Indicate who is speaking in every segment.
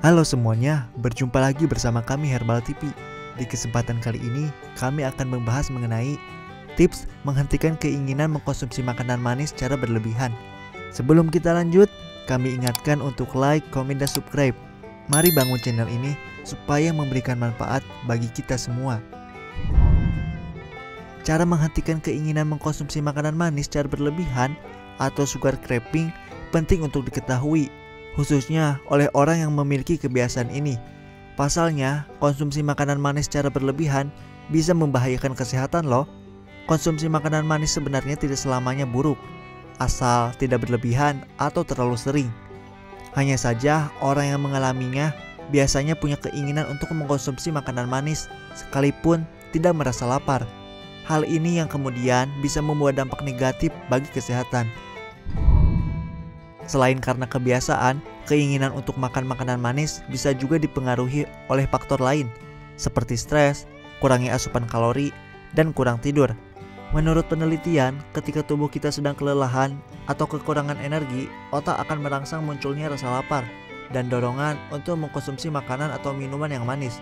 Speaker 1: Halo semuanya, berjumpa lagi bersama kami Herbal TV. Di kesempatan kali ini, kami akan membahas mengenai tips menghentikan keinginan mengkonsumsi makanan manis secara berlebihan. Sebelum kita lanjut, kami ingatkan untuk like, komen, dan subscribe. Mari bangun channel ini supaya memberikan manfaat bagi kita semua. Cara menghentikan keinginan mengkonsumsi makanan manis secara berlebihan atau sugar craving penting untuk diketahui, khususnya oleh orang yang memiliki kebiasaan ini. Pasalnya, konsumsi makanan manis secara berlebihan bisa membahayakan kesehatan loh. Konsumsi makanan manis sebenarnya tidak selamanya buruk, asal tidak berlebihan atau terlalu sering. Hanya saja orang yang mengalaminya biasanya punya keinginan untuk mengkonsumsi makanan manis sekalipun tidak merasa lapar. Hal ini yang kemudian bisa membawa dampak negatif bagi kesehatan. Selain karena kebiasaan, keinginan untuk makan makanan manis bisa juga dipengaruhi oleh faktor lain, seperti stres, kurangnya asupan kalori, dan kurang tidur. Menurut penelitian, ketika tubuh kita sedang kelelahan atau kekurangan energi, otak akan merangsang munculnya rasa lapar dan dorongan untuk mengkonsumsi makanan atau minuman yang manis.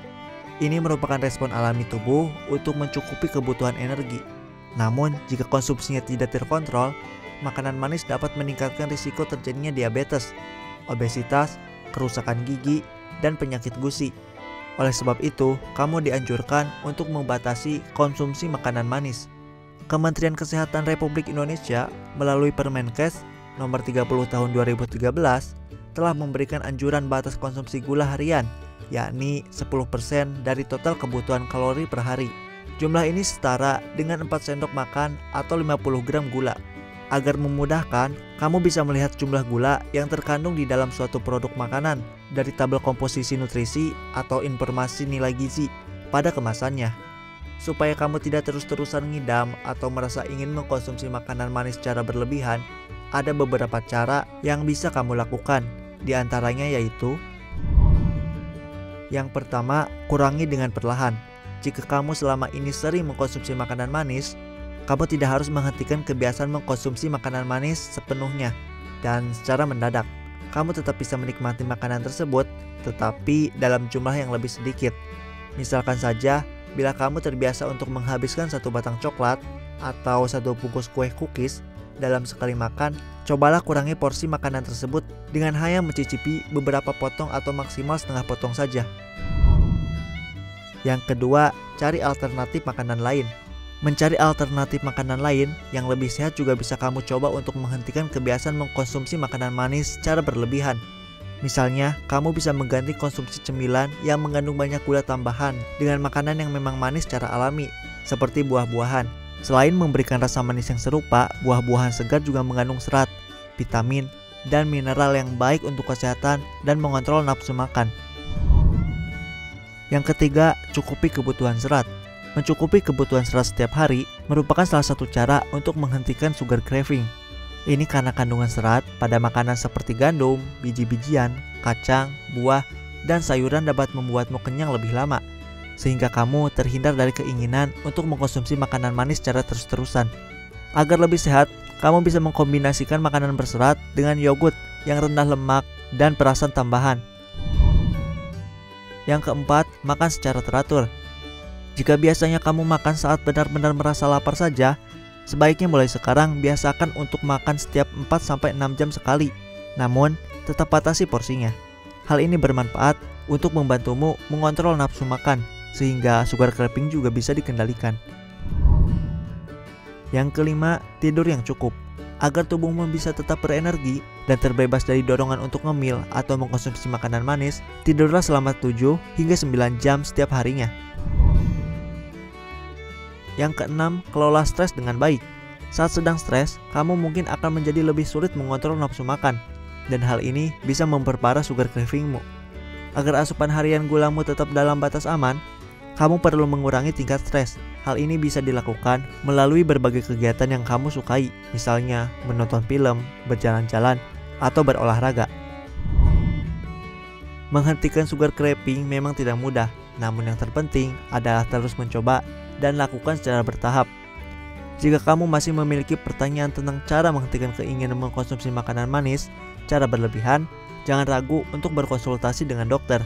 Speaker 1: Ini merupakan respon alami tubuh untuk mencukupi kebutuhan energi. Namun, jika konsumsinya tidak terkontrol, makanan manis dapat meningkatkan risiko terjadinya diabetes, obesitas, kerusakan gigi, dan penyakit gusi. Oleh sebab itu, kamu dianjurkan untuk membatasi konsumsi makanan manis. Kementerian Kesehatan Republik Indonesia melalui Permenkes nomor 30 tahun 2013 telah memberikan anjuran batas konsumsi gula harian, yakni 10% dari total kebutuhan kalori per hari. Jumlah ini setara dengan 4 sendok makan atau 50 gram gula. Agar memudahkan, kamu bisa melihat jumlah gula yang terkandung di dalam suatu produk makanan dari tabel komposisi nutrisi atau informasi nilai gizi pada kemasannya. Supaya kamu tidak terus-terusan ngidam atau merasa ingin mengkonsumsi makanan manis secara berlebihan, ada beberapa cara yang bisa kamu lakukan. Di antaranya yaitu: yang pertama, kurangi dengan perlahan. Jika kamu selama ini sering mengkonsumsi makanan manis, kamu tidak harus menghentikan kebiasaan mengkonsumsi makanan manis sepenuhnya dan secara mendadak. Kamu tetap bisa menikmati makanan tersebut, tetapi dalam jumlah yang lebih sedikit. Misalkan saja, bila kamu terbiasa untuk menghabiskan satu batang coklat atau satu bungkus kue cookies dalam sekali makan, cobalah kurangi porsi makanan tersebut dengan hanya mencicipi beberapa potong atau maksimal setengah potong saja. Yang kedua, cari alternatif makanan lain. Mencari alternatif makanan lain yang lebih sehat juga bisa kamu coba untuk menghentikan kebiasaan mengkonsumsi makanan manis secara berlebihan. Misalnya, kamu bisa mengganti konsumsi cemilan yang mengandung banyak gula tambahan dengan makanan yang memang manis secara alami, seperti buah-buahan. Selain memberikan rasa manis yang serupa, buah-buahan segar juga mengandung serat, vitamin, dan mineral yang baik untuk kesehatan dan mengontrol nafsu makan. Yang ketiga, cukupi kebutuhan serat. Mencukupi kebutuhan serat setiap hari merupakan salah satu cara untuk menghentikan sugar craving. Ini karena kandungan serat pada makanan seperti gandum, biji-bijian, kacang, buah, dan sayuran dapat membuatmu kenyang lebih lama, sehingga kamu terhindar dari keinginan untuk mengkonsumsi makanan manis secara terus-terusan. Agar lebih sehat, kamu bisa mengkombinasikan makanan berserat dengan yogurt yang rendah lemak dan perasan tambahan. Yang keempat, makan secara teratur. Jika biasanya kamu makan saat benar-benar merasa lapar saja, sebaiknya mulai sekarang biasakan untuk makan setiap 4-6 jam sekali. Namun, tetap batasi porsinya. Hal ini bermanfaat untuk membantumu mengontrol nafsu makan, sehingga sugar craving juga bisa dikendalikan. Yang kelima, tidur yang cukup. Agar tubuhmu bisa tetap berenergi dan terbebas dari dorongan untuk ngemil atau mengkonsumsi makanan manis, tidurlah selama 7 hingga 9 jam setiap harinya. Yang keenam, kelola stres dengan baik. Saat sedang stres, kamu mungkin akan menjadi lebih sulit mengontrol nafsu makan, dan hal ini bisa memperparah sugar cravingmu. Agar asupan harian gulamu tetap dalam batas aman, kamu perlu mengurangi tingkat stres. Hal ini bisa dilakukan melalui berbagai kegiatan yang kamu sukai, misalnya menonton film, berjalan-jalan, atau berolahraga. Menghentikan sugar craving memang tidak mudah, namun yang terpenting adalah terus mencoba dan lakukan secara bertahap. Jika kamu masih memiliki pertanyaan tentang cara menghentikan keinginan mengkonsumsi makanan manis secara berlebihan, jangan ragu untuk berkonsultasi dengan dokter.